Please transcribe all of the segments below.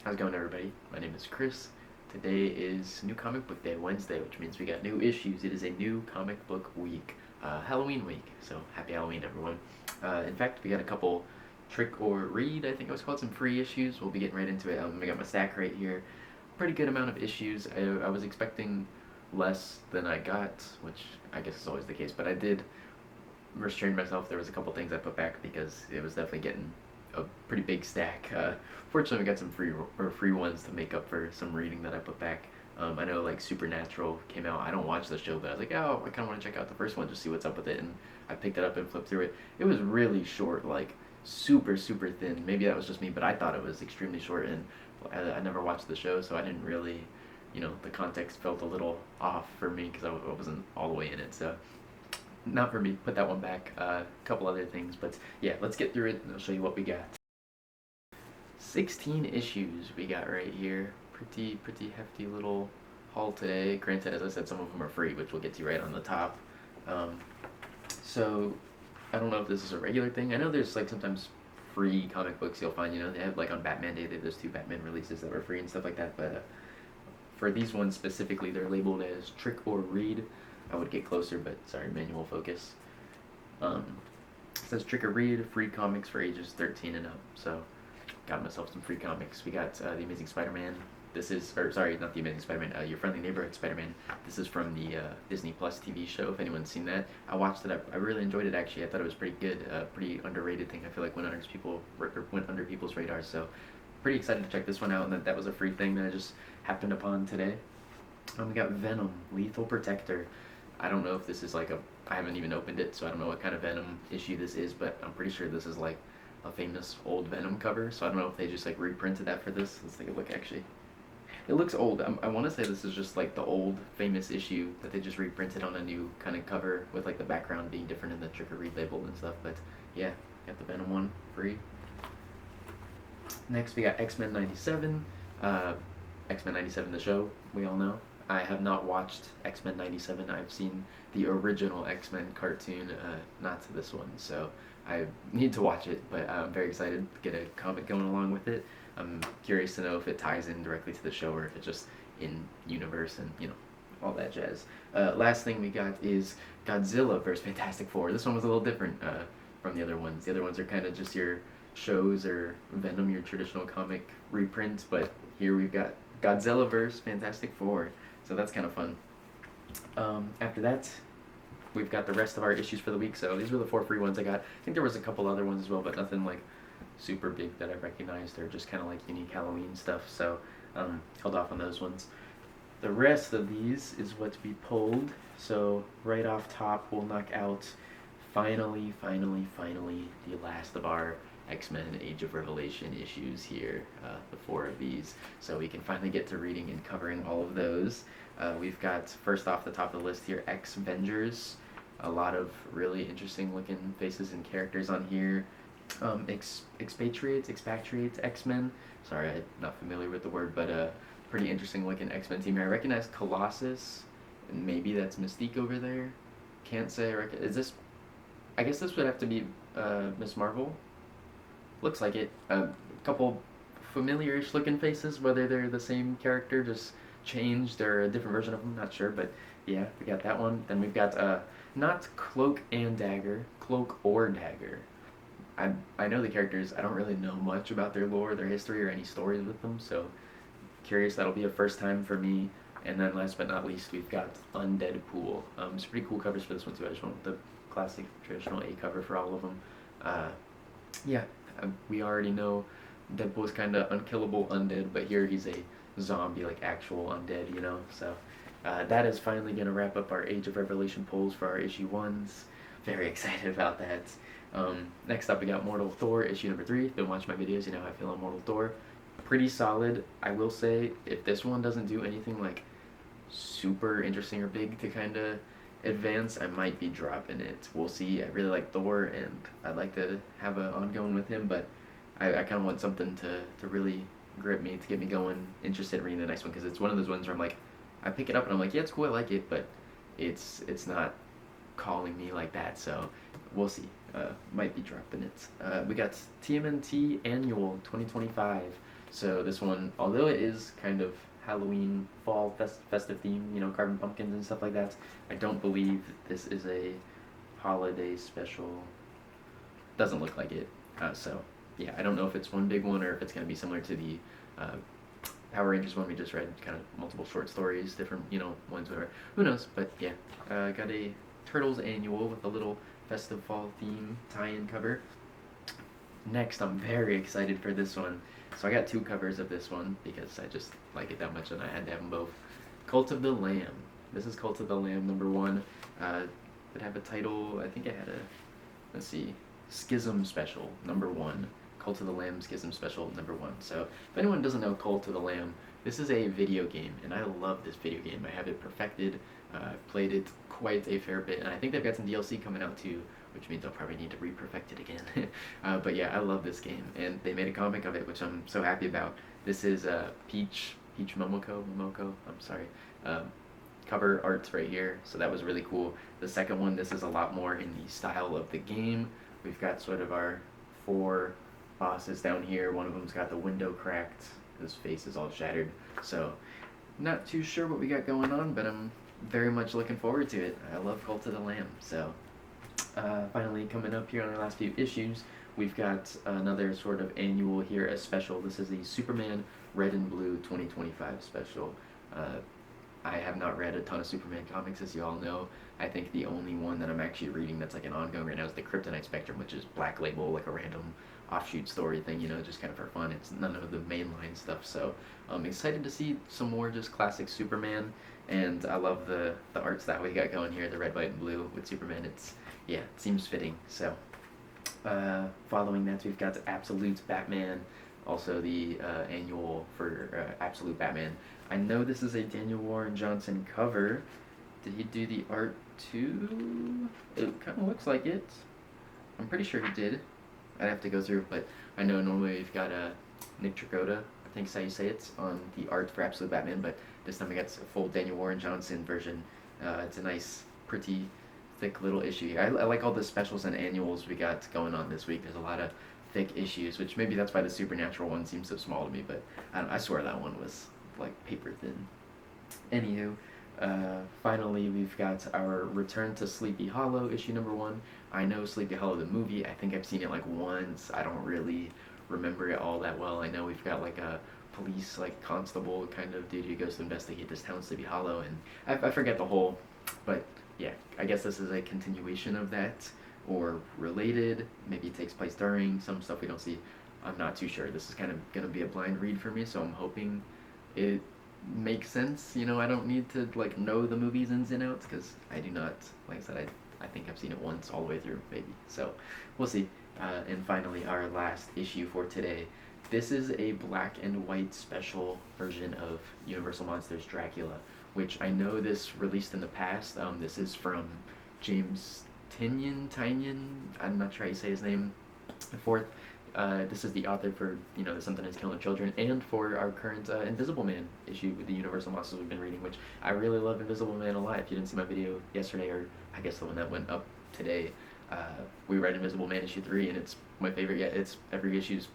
How's it going, everybody? My name is Chris. Today is New Comic Book Day, Wednesday, which means we got new issues. It is a new comic book week, Halloween week. So happy Halloween, everyone. In fact, we got a couple trick or read, I think it was called, some free issues. We'll be getting right into it. We got my stack right here. Pretty good amount of issues. I was expecting less than I got, which I guess is always the case, but I did restrain myself. There was a couple things I put back because it was definitely getting a pretty big stack. Fortunately, we got some free ones to make up for some reading that I put back. I know like Supernatural came out. I don't watch the show, but I was like, oh, I kind of want to check out the first one, just see what's up with it. And I picked it up and flipped through it. It was really short, like super thin. Maybe that was just me, but I thought it was extremely short. And I never watched the show, so I didn't really, the context felt a little off for me because I wasn't all the way in it. So not for me. Put that one back. A couple other things, but yeah, let's get through it and I'll show you what we got. 16 issues we got right here. Pretty hefty little haul today. Granted, as I said, some of them are free, which we'll get to right on the top. So I don't know if this is a regular thing. I know there's like sometimes free comic books you'll find. They have like on Batman Day, there's 2 Batman releases that were free and stuff like that. But for these ones specifically, they're labeled as trick or read. I would get closer, but sorry, manual focus. It says trick or read, free comics for ages 13 and up. So got myself some free comics. We got The Amazing Spider-Man. This is, or sorry, not The Amazing Spider-Man, Your Friendly Neighborhood Spider-Man. This is from the Disney Plus TV show, if anyone's seen that. I watched it. I really enjoyed it, actually. I thought it was pretty good. Pretty underrated thing. I feel like went under people's radars. So pretty excited to check this one out, and that was a free thing that I just happened upon today. We got Venom, Lethal Protector. I don't know if this is like I haven't even opened it, so I don't know what kind of Venom issue this is, but I'm pretty sure this is like a famous old Venom cover, so I don't know if they just like reprinted that for this. Let's take a look, actually. It looks old. I want to say this is just like the old famous issue that they just reprinted on a new kind of cover with like the background being different in the trick or read label and stuff, but yeah, got the Venom one free. Next we got X-Men 97. X-Men 97, the show, we all know. I have not watched X-Men 97. I've seen the original X-Men cartoon, not this one, so I need to watch it, but I'm very excited to get a comic going along with it. I'm curious to know if it ties in directly to the show or if it's just in universe and, all that jazz. Last thing we got is Godzilla vs. Fantastic Four. This one was a little different from the other ones. The other ones are kind of just your shows, or Venom, your traditional comic reprints, but here we've got Godzilla vs. Fantastic Four. So that's kind of fun. After that, we've got the rest of our issues for the week. So these were the 4 free ones I got. I think there was a couple other ones as well, but nothing like super big that I recognized. They're just kind of like unique Halloween stuff. So held off on those ones. The rest of these is what we pulled. So right off top, we'll knock out finally, the last of our X-Men Age of Revelation issues here, the 4 of these, so we can finally get to reading and covering all of those. We've got, first off the top of the list here, X-vengers. A lot of really interesting looking faces and characters on here. Expatriate X-Men. Sorry, I'm not familiar with the word, but pretty interesting looking X-Men team here. I recognize Colossus, and maybe that's Mystique over there. Can't say is this, I guess this would have to be Miss Marvel. Looks like it. A couple familiar-ish looking faces, whether they're the same character, just changed, or a different version of them, not sure, but yeah, we got that one. Then we've got, not Cloak and Dagger, Cloak or Dagger. I know the characters. I don't really know much about their lore, their history, or any stories with them, so curious. That'll be a first time for me. And then last but not least, we've got Undead-Pool. Some pretty cool covers for this one too. I just went with the classic traditional A cover for all of them. Yeah, we already know Deadpool's kind of unkillable undead, but here he's a zombie, like actual undead, so that is finally going to wrap up our Age of Revelation pulls for our issue 1s. Very excited about that. Next up we got Mortal Thor, issue number 3. If you watch my videos, you know how I feel on Mortal Thor. Pretty solid. I will say, if this one doesn't do anything like super interesting or big to kind of advance, I might be dropping it. We'll see. I really like Thor, and I'd like to have an ongoing with him, but I kind of want something to really grip me, to get me going, interested in reading the next one, because it's one of those ones where I'm like, I pick it up and I'm like, yeah, it's cool, I like it, but it's not calling me like that, so we'll see. Might be dropping it. We got TMNT Annual 2025. So this one, although it is kind of Halloween, fall, festive theme, you know, carving pumpkins and stuff like that, I don't believe this is a holiday special. Doesn't look like it. So yeah, I don't know if it's one big one or if it's going to be similar to the uh, Power Rangers one we just read, kind of multiple short stories, different, you know, ones, whatever. Who knows? But yeah, got a Turtles annual with a little festive fall theme tie-in cover. Next, I'm very excited for this one. So I got two covers of this one because I just like it that much and I had to have them both. Cult of the Lamb. This is Cult of the Lamb #1. It have a title, I think it had a, let's see, Schism Special #1. Cult of the Lamb Schism Special #1. So if anyone doesn't know Cult of the Lamb, this is a video game, and I love this video game. I have it perfected. I've played it quite a fair bit, and I think they've got some DLC coming out too, which means I'll probably need to re-perfect it again. But yeah, I love this game, and they made a comic of it, which I'm so happy about. This is Peach Momoko, I'm sorry. Cover arts right here, so that was really cool. The second one, this is a lot more in the style of the game. We've got sort of our 4 bosses down here. One of them's got the window cracked. His face is all shattered. So, not too sure what we got going on, but I'm very much looking forward to it. I love Cult of the Lamb. So, finally coming up here on our last few issues, we've got another sort of annual here, a special. This is the Superman Red and Blue 2025 special. I have not read a ton of Superman comics, as you all know. I think the only one that I'm actually reading that's like an ongoing right now is the Kryptonite Spectrum, which is Black Label, like a random offshoot story thing, you know, just kind of for fun. It's none of the mainline stuff, so I'm excited to see some more just classic Superman, and I love the arts that we got going here, the red, white, and blue with Superman. It's, yeah, it seems fitting. So, following that, we've got Absolute Batman, also the annual for Absolute Batman. I know this is a Daniel Warren Johnson cover. Did he do the art too? It kind of looks like it. I'm pretty sure he did. I'd have to go through, but I know normally we've got Nick Tracoda, I think is how you say it, on the art for Absolute Batman, but this time we got a full Daniel Warren Johnson version. It's a nice, pretty, thick little issue. I like all the specials and annuals we got going on this week. There's a lot of thick issues, which maybe that's why the Supernatural one seems so small to me, but I swear that one was like paper thin. Anywho, finally we've got our Return to Sleepy Hollow issue #1. I know Sleepy Hollow the movie, I think I've seen it like once. I don't really remember it all that well. I know we've got like a police like constable kind of dude who goes to investigate this town Sleepy Hollow, and I forget the whole, but yeah, I guess this is a continuation of that or related. Maybe it takes place during some stuff we don't see. I'm not too sure. This is kind of gonna be a blind read for me, so I'm hoping it makes sense. You know, I don't need to like know the movie's ins and outs because I do not. Like I said, I think I've seen it once all the way through, maybe. So we'll see. And finally, our last issue for today. This is a black and white special version of Universal Monsters Dracula, which I know this released in the past. This is from James Tynion. I'm not sure how you say his name. The fourth. This is the author for, you know, Something Is Killing Children, and for our current Invisible Man issue with the Universal Monsters we've been reading, which I really love Invisible Man a lot. If you didn't see my video yesterday, or I guess the one that went up today, we read Invisible Man issue 3, and it's my favorite yet. It's every issue's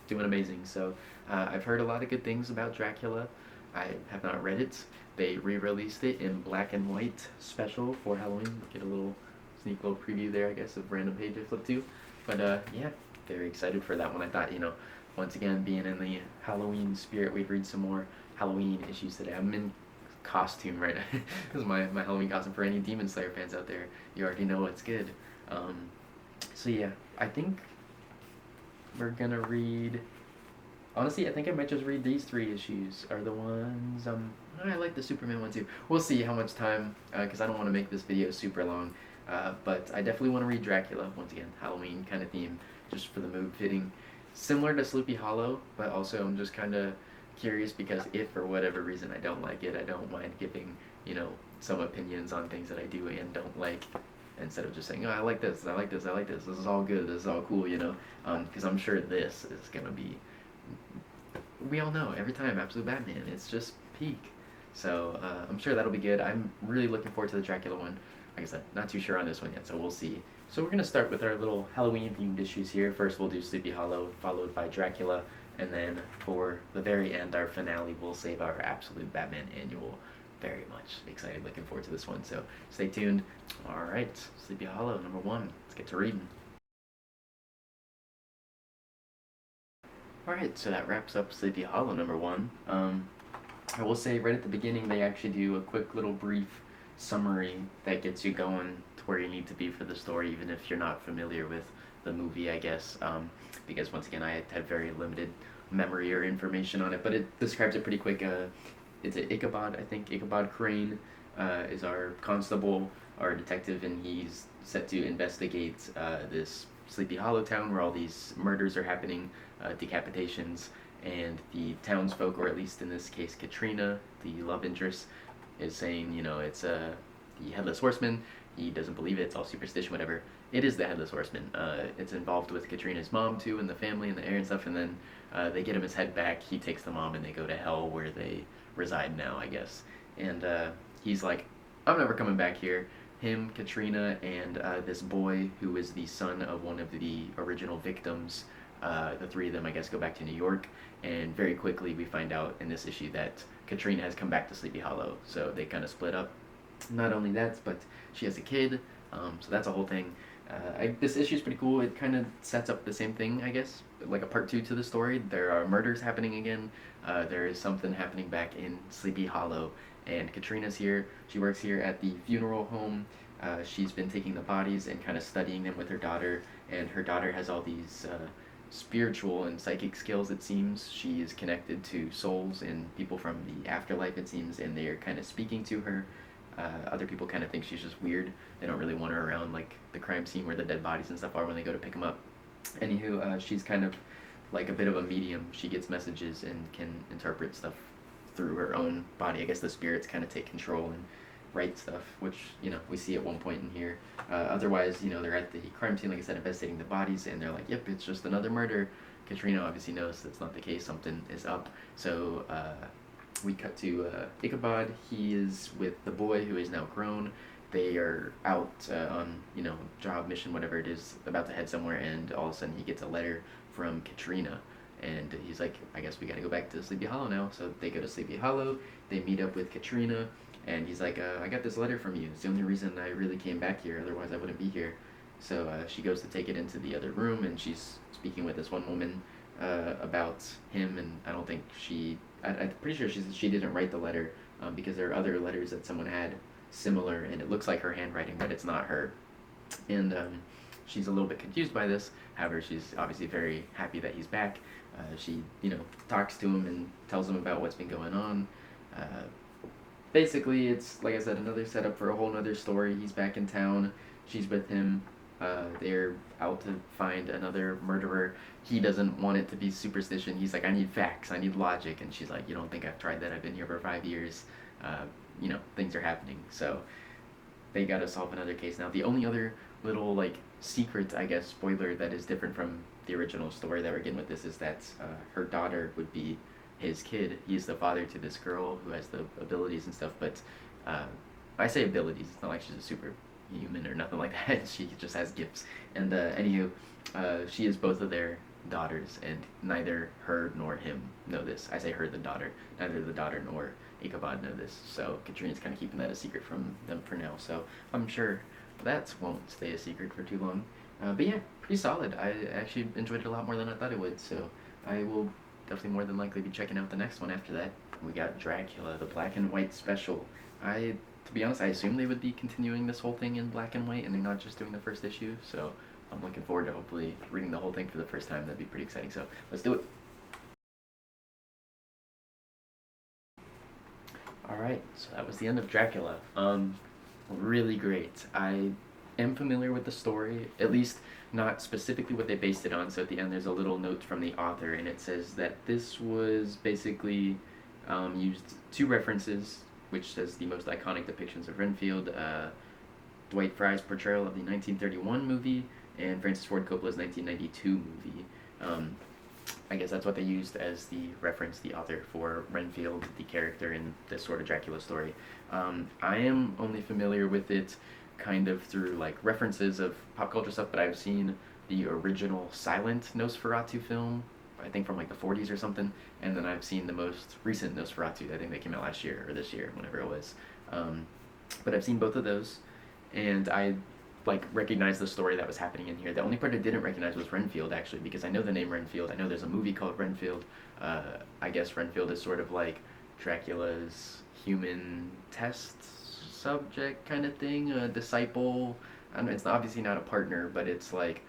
doing amazing. So I've heard a lot of good things about Dracula. I have not read it. They re-released it in black and white special for Halloween. Get a little sneak little preview there, I guess, of random page I flipped to. But yeah, very excited for that one. I thought, you know, once again, being in the Halloween spirit, we'd read some more Halloween issues today. I'm in costume right now. This is my Halloween costume for any Demon Slayer fans out there. You already know what's good. So yeah, I think we're gonna read, honestly, I think I might just read these 3 issues are the ones, I like the Superman one too. We'll see how much time, because I don't want to make this video super long, but I definitely want to read Dracula, once again, Halloween kind of theme, just for the mood fitting. Similar to Sleepy Hollow, but also I'm just kind of curious because if for whatever reason I don't like it, I don't mind giving, you know, some opinions on things that I do and don't like, instead of just saying, oh, I like this, I like this, I like this, this is all good, this is all cool, you know, because I'm sure this is going to be, we all know, every time, Absolute Batman, it's just peak. So I'm sure that'll be good. I'm really looking forward to the Dracula one. Like I said, not too sure on this one yet, so we'll see. So we're going to start with our little Halloween-themed issues here. First, we'll do Sleepy Hollow, followed by Dracula, And then for the very end, our finale, we'll save our absolute Batman annual. Very much excited, looking forward to this one. So stay tuned. All right, Sleepy Hollow #1. Let's get to reading. All right, so that wraps up Sleepy Hollow #1. I will say right at the beginning, they actually do a quick little brief summary that gets you going to where you need to be for the story, even if you're not familiar with the movie, I guess. Because once again, I had very limited memory or information on it, but it describes it pretty quick. It's a Ichabod, I think. Ichabod Crane is our constable, our detective, and he's set to investigate this Sleepy Hollow town where all these murders are happening, decapitations, and the townsfolk, or at least in this case Katrina, the love interest, is saying, it's the Headless Horseman. He doesn't believe it, it's all superstition, whatever. It is the Headless Horseman. It's involved with Katrina's mom, too, and the family and the heir and stuff, and then they get him his head back, he takes the mom, and they go to hell where they reside now, I guess. And he's like, I'm never coming back here. Him, Katrina, and this boy who is the son of one of the original victims, the three of them, I guess, go back to New York, and very quickly we find out in this issue that Katrina has come back to Sleepy Hollow, so they kind of split up. Not only that, but she has a kid, so that's a whole thing. This issue is pretty cool. It kind of sets up the same thing, I guess, like a part 2 to the story. There are murders happening again. There is something happening back in Sleepy Hollow, and Katrina's here. She works here at the funeral home. She's been taking the bodies and kind of studying them with her daughter, and her daughter has all these spiritual and psychic skills, it seems. She is connected to souls and people from the afterlife, it seems, and they are kind of speaking to her. Other people kind of think she's just weird. They don't really want her around, like the crime scene where the dead bodies and stuff are when they go to pick them up. Anywho, she's kind of like a bit of a medium. She gets messages and can interpret stuff through her own body. I guess the spirits kind of take control and write stuff, which, we see at one point in here. Otherwise, they're at the crime scene, like I said, investigating the bodies, and they're like, yep, it's just another murder. Katrina obviously knows that's not the case. Something is up. So, we cut to Ichabod. He is with the boy who is now grown. They are out on, job, mission, whatever it is, about to head somewhere, and all of a sudden he gets a letter from Katrina. And he's like, I guess we gotta go back to Sleepy Hollow now. So they go to Sleepy Hollow, they meet up with Katrina, and he's like, I got this letter from you. It's the only reason I really came back here, otherwise I wouldn't be here. So she goes to take it into the other room, and she's speaking with this one woman about him, and I don't think I'm pretty sure she didn't write the letter, because there are other letters that someone had similar, and it looks like her handwriting, but it's not her. And she's a little bit confused by this. However, she's obviously very happy that he's back. She, talks to him and tells him about what's been going on. Basically, it's, like I said, another setup for a whole nother story. He's back in town. She's with him. They're out to find another murderer. He doesn't want it to be superstition. He's like, I need facts, I need logic. And she's like, you don't think I've tried that? I've been here for 5 years. Things are happening. So they gotta solve another case now. The only other little, secret, I guess, spoiler that is different from the original story that we're getting with this is that her daughter would be his kid. He's the father to this girl who has the abilities and stuff, but I say abilities, it's not like she's a superhuman or nothing like that. She just has gifts. And anywho, she is both of their daughters, and neither her nor him know this. I say her, the daughter. Neither the daughter nor Ichabod know this. So Katrina's kind of keeping that a secret from them for now. So I'm sure that won't stay a secret for too long. But yeah, pretty solid. I actually enjoyed it a lot more than I thought it would. So I will definitely more than likely be checking out the next one after that. We got Dracula, the black and white special. To be honest, I assumed they would be continuing this whole thing in black and white, and they're not just doing the first issue. So I'm looking forward to hopefully reading the whole thing for the first time. That'd be pretty exciting. So let's do it. All right, so that was the end of Dracula. Really great. I am familiar with the story, at least not specifically what they based it on. So at the end, there's a little note from the author, and it says that this was basically used 2 references, which says the most iconic depictions of Renfield, Dwight Fry's portrayal of the 1931 movie, and Francis Ford Coppola's 1992 movie. I guess that's what they used as the reference, the author, for Renfield, the character in this sort of Dracula story. I am only familiar with it kind of through references of pop culture stuff, but I've seen the original silent Nosferatu film I think from like the 40s or something, and then I've seen the most recent Nosferatu. I think they came out last year or this year, whenever it was. Um, but I've seen both of those, and I like recognized the story that was happening in here. The only part I didn't recognize was Renfield, actually, because I know the name Renfield. I know there's a movie called Renfield. I guess Renfield is sort of like Dracula's human test subject kind of thing, a disciple. I don't know, it's obviously not a partner, but it's like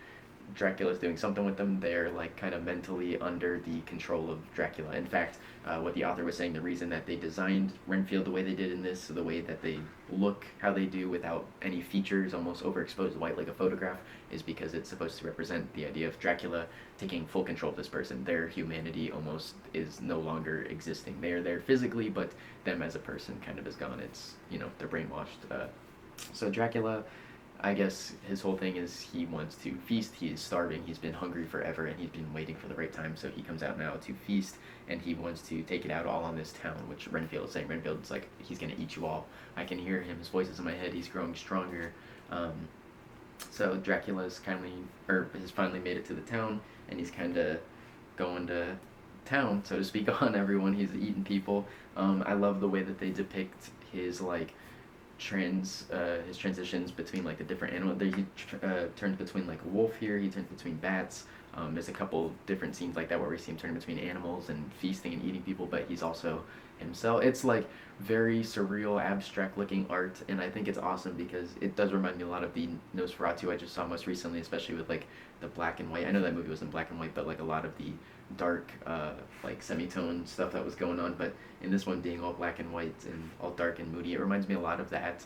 Dracula's doing something with them. They're like kind of mentally under the control of Dracula. In fact, what the author was saying, the reason that they designed Renfield the way they did in this, the way that they look how they do without any features, almost overexposed white like a photograph, is because it's supposed to represent the idea of Dracula taking full control of this person. Their humanity almost is no longer existing. They're there physically, but them as a person kind of is gone. It's, you know, they're brainwashed. So Dracula, I guess his whole thing is he wants to feast. He is starving. He's been hungry forever, and he's been waiting for the right time. So he comes out now to feast, and he wants to take it out all on this town, which Renfield is saying. Renfield's like, he's gonna eat you all. I can hear him. His voice is in my head. He's growing stronger. So Dracula's has finally made it to the town, and he's kind of going to town, so to speak, on everyone. He's eating people. I love the way that they depict his like his transitions between like the different animals. He turns between like a wolf here. He turns between bats. There's a couple different scenes like that where we see him turning between animals and feasting and eating people, but he's also himself. It's like very surreal, abstract looking art, and I think it's awesome because it does remind me a lot of the Nosferatu I just saw most recently, especially with like the black and white. I know that movie was in black and white, but like a lot of the dark, like semitone stuff that was going on, but in this one being all black and white and all dark and moody, it reminds me a lot of that,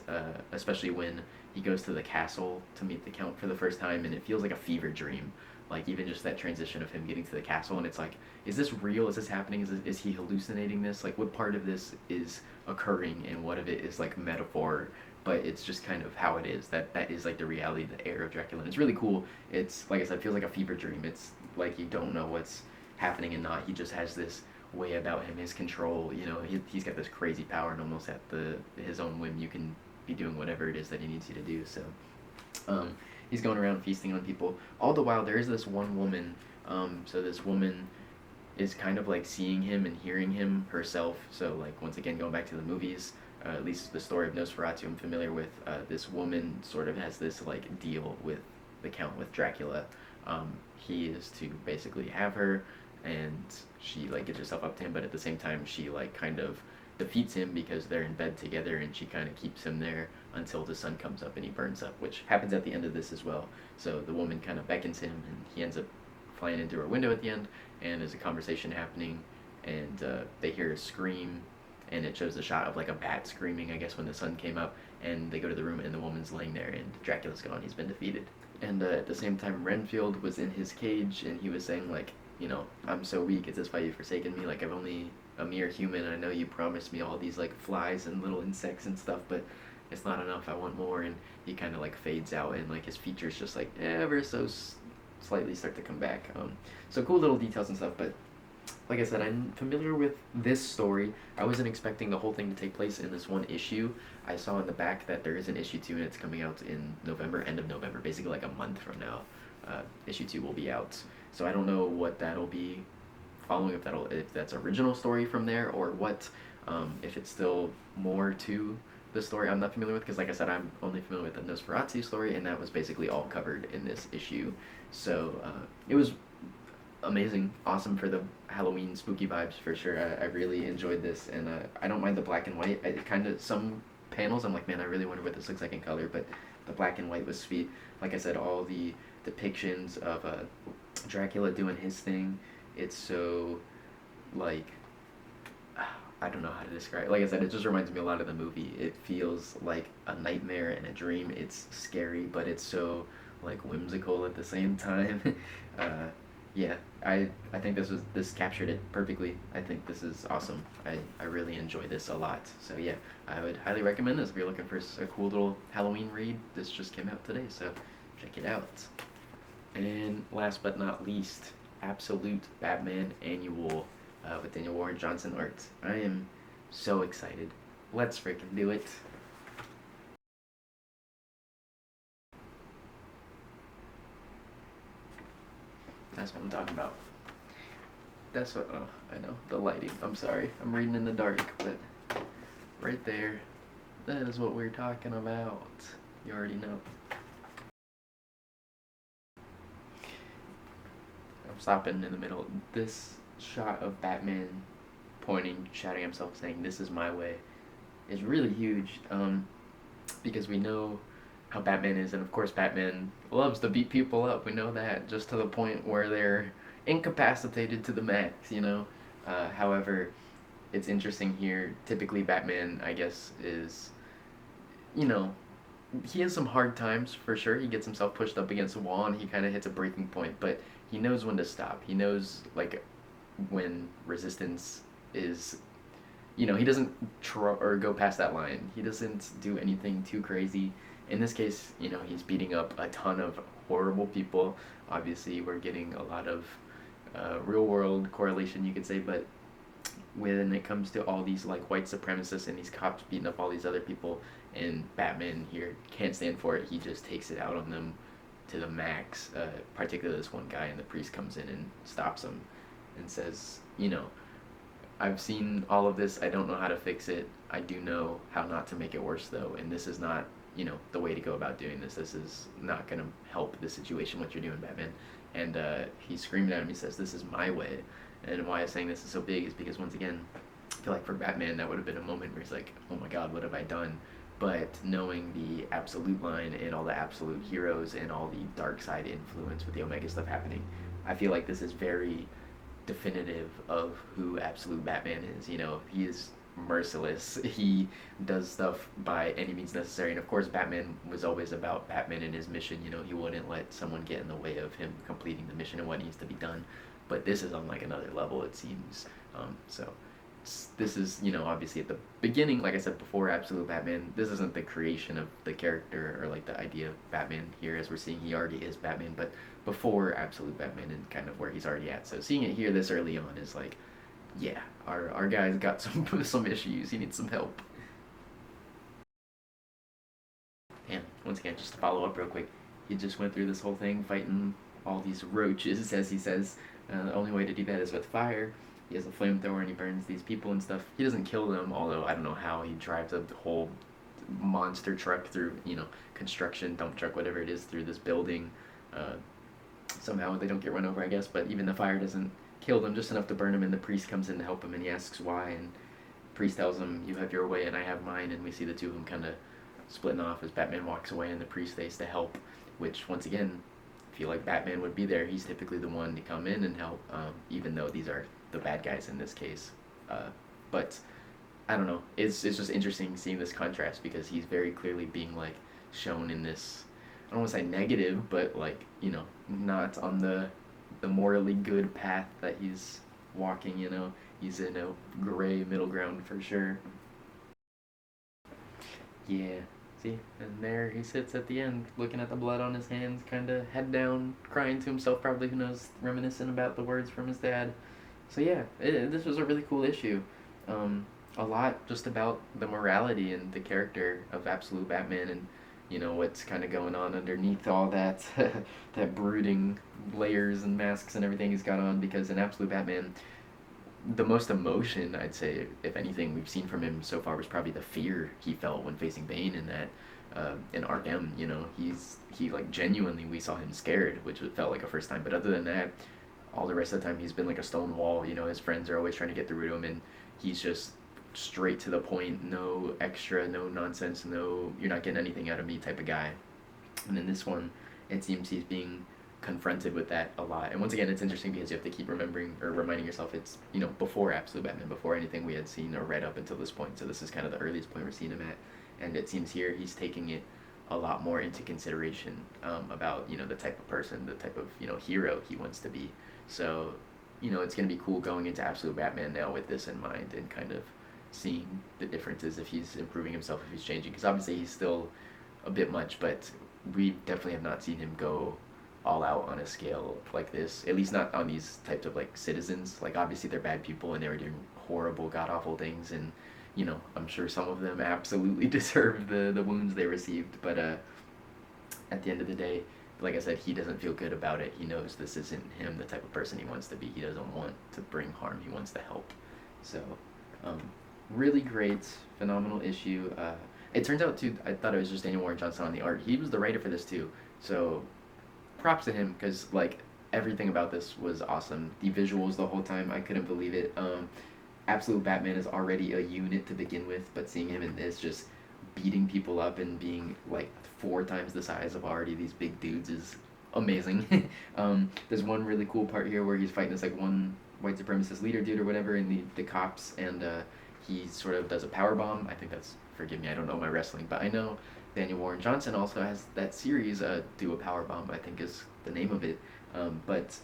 especially when he goes to the castle to meet the Count for the first time, and it feels like a fever dream. Like even just that transition of him getting to the castle, and it's like, is this real? Is this happening? Is he hallucinating this? Like what part of this is occurring and what of it is like metaphor? But it's just kind of how it is. That is like the reality, the air of Dracula. And it's really cool. It's like I said, it feels like a fever dream. It's like you don't know what's happening and not. He just has this way about him, his control. You know, he's got this crazy power, and almost at his own whim, you can be doing whatever it is that he needs you to do. So, he's going around feasting on people. All the while, there is this one woman. So this woman is kind of like seeing him and hearing him herself. So like once again, going back to the movies, at least the story of Nosferatu I'm familiar with, this woman sort of has this like deal with the Count, with Dracula. He is to basically have her, and she like gives herself up to him, but at the same time she like kind of defeats him because they're in bed together, and she kind of keeps him there until the sun comes up and he burns up, which happens at the end of this as well. So the woman kind of beckons him, and he ends up flying into her window at the end, and there's a conversation happening, and they hear a scream, and it shows a shot of like a bat screaming, I guess, when the sun came up, and they go to the room, and the woman's laying there, and Dracula's gone. He's been defeated. And at the same time, Renfield was in his cage, and he was saying like, you know, I'm so weak, is this why you've forsaken me? Like, I'm only a mere human, and I know you promised me all these like flies and little insects and stuff, but it's not enough, I want more. And he kind of like fades out, and like his features just like ever so slightly start to come back. So cool little details and stuff, but like I said, I'm familiar with this story. I wasn't expecting the whole thing to take place in this one issue. I saw in the back that there is an issue 2, and it's coming out in November, end of November, basically like a month from now. Issue 2 will be out. So I don't know what that'll be following, if that's original story from there, or what, if it's still more to the story I'm not familiar with, because like I said, I'm only familiar with the Nosferatu story, and that was basically all covered in this issue. So it was amazing, awesome for the Halloween spooky vibes for sure. I really enjoyed this, and I don't mind the black and white. I kind of, some panels I'm like, man, I really wonder what this looks like in color, but the black and white was sweet. Like I said, all the depictions of Dracula doing his thing, it's so like, I don't know how to describe it. Like I said, it just reminds me a lot of the movie. It feels like a nightmare and a dream. It's scary, but it's so like whimsical at the same time. Yeah, I think this captured it perfectly. I think this is awesome. I really enjoy this a lot. So yeah, I would highly recommend this if you're looking for a cool little Halloween read. This just came out today, so check it out. And last but not least, Absolute Batman Annual with Daniel Warren Johnson art. I am so excited. Let's freaking do it. That's what I'm talking about. That's what, oh, I know, the lighting. I'm sorry, I'm reading in the dark, but right there, that is what we're talking about. You already know. I'm stopping in the middle. This shot of Batman pointing, shouting at himself, saying, "This is my way," is really huge, because we know how Batman is, and of course Batman loves to beat people up. We know that, just to the point where they're incapacitated to the max, you know. However, it's interesting here. Typically, Batman, I guess, is, you know, he has some hard times for sure. He gets himself pushed up against a wall, and he kind of hits a breaking point. But he knows when to stop. He knows like when resistance is, you know, he doesn't or go past that line. He doesn't do anything too crazy. In this case, you know, he's beating up a ton of horrible people. Obviously, we're getting a lot of real world correlation, you could say, but when it comes to all these like white supremacists and these cops beating up all these other people, and Batman here can't stand for it, he just takes it out on them to the max. Particularly this one guy, and the priest comes in and stops him and says, you know, I've seen all of this. I don't know how to fix it. I do know how not to make it worse, though, and this is not, you know, the way to go about doing this. This is not going to help the situation, what you're doing, Batman. And he's screaming at him. He says, "This is my way." And why I'm saying this is so big is because, once again, I feel like for Batman, that would have been a moment where he's like, "Oh my God, what have I done?" But knowing the absolute line and all the absolute heroes and all the dark side influence with the Omega stuff happening, I feel like this is very definitive of who absolute Batman is. You know, he is merciless. He does stuff by any means necessary. And of course, Batman was always about Batman and his mission. You know, he wouldn't let someone get in the way of him completing the mission and what needs to be done. But this is on like another level, it seems. So this is, you know, obviously at the beginning, like I said before, absolute Batman. This isn't the creation of the character or like the idea of Batman here, as we're seeing he already is Batman, but before absolute Batman and kind of where he's already at. So seeing it here this early on is like, yeah, our guy's got some issues. He needs some help. And once again, just to follow up real quick, he just went through this whole thing fighting all these roaches, as he says. The only way to do that is with fire. He has a flamethrower and he burns these people and stuff. He doesn't kill them, although I don't know how he drives a whole monster truck through, you know, construction, dump truck, whatever it is, through this building. Uh, Somehow they don't get run over, I guess, but even the fire doesn't kill them, just enough to burn him, and the priest comes in to help him, and he asks why, and the priest tells him, "You have your way and I have mine," and we see the two of them kind of splitting off as Batman walks away and the priest stays to help, which, once again, I feel like Batman would be there. He's typically the one to come in and help, even though these are the bad guys in this case. But I don't know. It's just interesting seeing this contrast, because he's very clearly being like shown in this, I don't want to say negative, but like, you know, not on the morally good path that he's walking. You know, he's in a gray middle ground for sure. Yeah. See, and there he sits at the end, looking at the blood on his hands, kind of head down, crying to himself, probably, who knows, reminiscing about the words from his dad. So yeah, this was a really cool issue. A lot just about the morality and the character of absolute Batman, and you know what's kind of going on underneath all that that brooding layers and masks and everything he's got on. Because in absolute Batman, the most emotion, I'd say, if anything, we've seen from him so far was probably the fear he felt when facing Bane in that, in Arkham. You know, he like genuinely, we saw him scared, which felt like a first time. But other than that, all the rest of the time he's been like a stone wall. You know, his friends are always trying to get through to him, and he's just straight to the point, no extra, no nonsense, no "you're not getting anything out of me" type of guy. And in this one, it seems he's being confronted with that a lot. And once again, it's interesting because you have to keep remembering or reminding yourself it's, you know, before absolute Batman, before anything we had seen or read up until this point. So this is kind of the earliest point we're seeing him at, and it seems here he's taking it a lot more into consideration, about, you know, the type of person, the type of, you know, hero he wants to be. So, you know, it's going to be cool going into absolute Batman now with this in mind, and kind of seeing the differences, if he's improving himself, if he's changing, because obviously he's still a bit much, but we definitely have not seen him go all out on a scale like this, at least not on these types of like citizens. Like, obviously they're bad people and they were doing horrible, god awful things, and you know, I'm sure some of them absolutely deserve the wounds they received, but at the end of the day, like I said, he doesn't feel good about it. He knows this isn't him, the type of person he wants to be. He doesn't want to bring harm. He wants to help. So, um, really great, phenomenal issue. It turns out too. I thought it was just Daniel Warren Johnson on the art. He was the writer for this too. So, props to him because like everything about this was awesome. The visuals the whole time, I couldn't believe it. Absolute Batman is already a unit to begin with, but seeing him in this just beating people up and being like 4 times the size of already these big dudes is amazing. There's one really cool part here where he's fighting this like one white supremacist leader dude or whatever in the cops, and he sort of does a power bomb. I think that's, forgive me, I don't know my wrestling, but I know Daniel Warren Johnson also has that series, Do a Power Bomb, I think is the name of it. But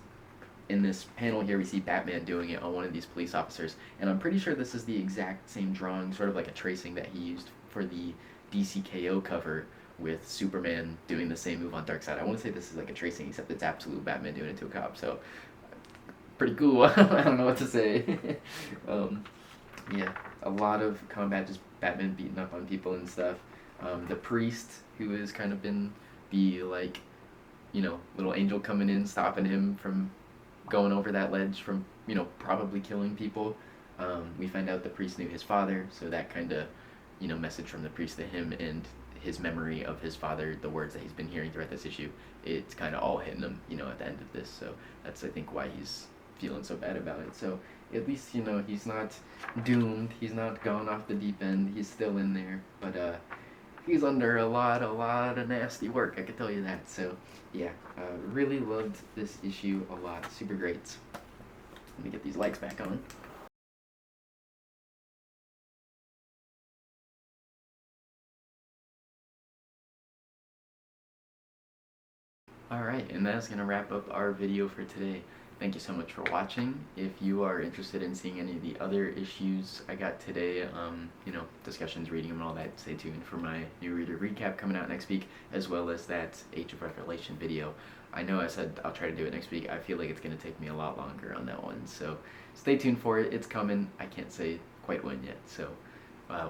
in this panel here, we see Batman doing it on one of these police officers, and I'm pretty sure this is the exact same drawing, sort of like a tracing that he used for the DCKO cover with Superman doing the same move on Darkseid. I want to say this is like a tracing, except it's absolute Batman doing it to a cop, so pretty cool. I don't know what to say. Yeah, a lot of combat, just Batman beating up on people and stuff. The priest, who has kind of been the, like, little angel coming in, stopping him from going over that ledge, from, probably killing people. We find out the priest knew his father, so that kind of, message from the priest to him and his memory of his father, the words that he's been hearing throughout this issue, it's kind of all hitting him, at the end of this. So that's, I think, why he's feeling so bad about it. So at least, he's not doomed. He's not gone off the deep end. He's still in there. But he's under a lot of nasty work, I can tell you that. So yeah, really loved this issue a lot. Super great. Let me get these lights back on. Alright, and that's going to wrap up our video for today. Thank you so much for watching. If you are interested in seeing any of the other issues I got today, discussions, reading them and all that, stay tuned for my new reader recap coming out next week, as well as that Age of Revelation video. I know I said I'll try to do it next week. I feel like it's going to take me a lot longer on that one, so stay tuned for it. It's coming. I can't say quite when yet, so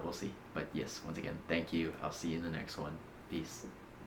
we'll see. But yes, once again, thank you. I'll see you in the next one. Peace.